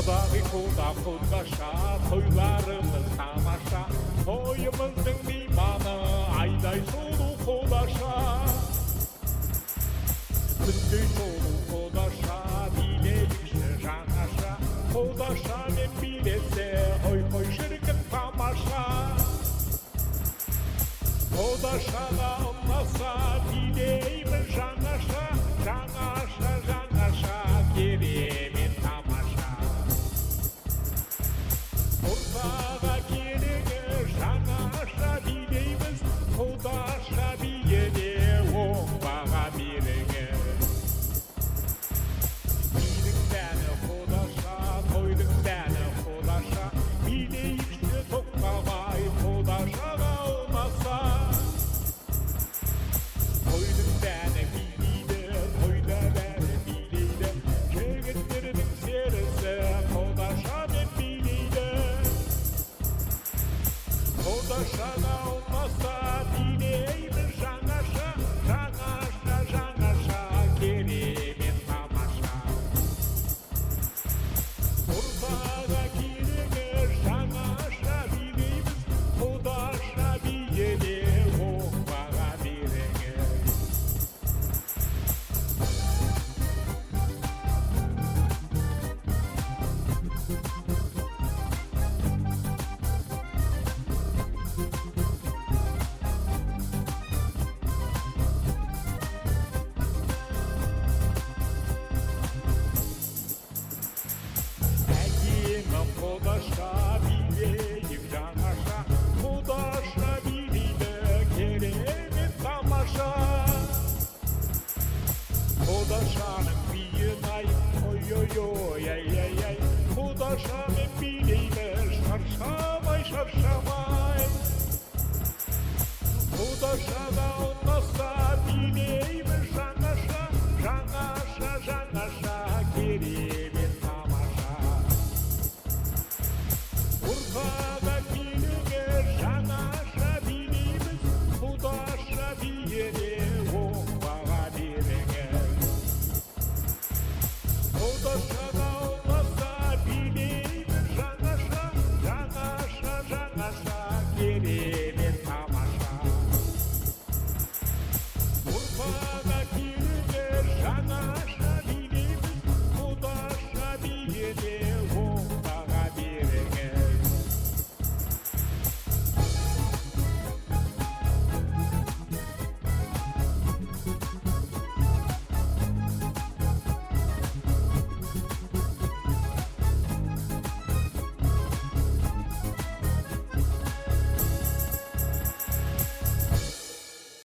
Құдаша, тойларымыз тамаша, тойымыздың мейманы айдай сұлу құдаша. Күндей сұлу құдаша, билейікші жаңаша, құдашамен билесе, ой шіркін тамаша. Құдашаға ұнаса, билейміз жаңаша, жаңаша, керемет тамаша. Ортаға келіңіз, жаңаша билейміз, құдаша биіне оң баға беріңіз. Бидің дәні құдаша, тойдың дәні құдаша, билейікші тоқтамай, құдашаға ұнаса. Тойдың дәні билейді, тойда бәрі билейді, жігіттердің серісі құдашамен билейді. Құдашаға ұнаса, билейміз жаңаша, керемет тамаша. Ортаға келіңіз, жаңаша билейміз, құдаша биіне оң баға беріңіз. Құдаша билейік жаңаша, құдаша билейді керемет тамаша. Құдашаның биін ай, ой, құдашамен билейміз шаршамай. Құдашаға ұнаса, билейміз жаңаша.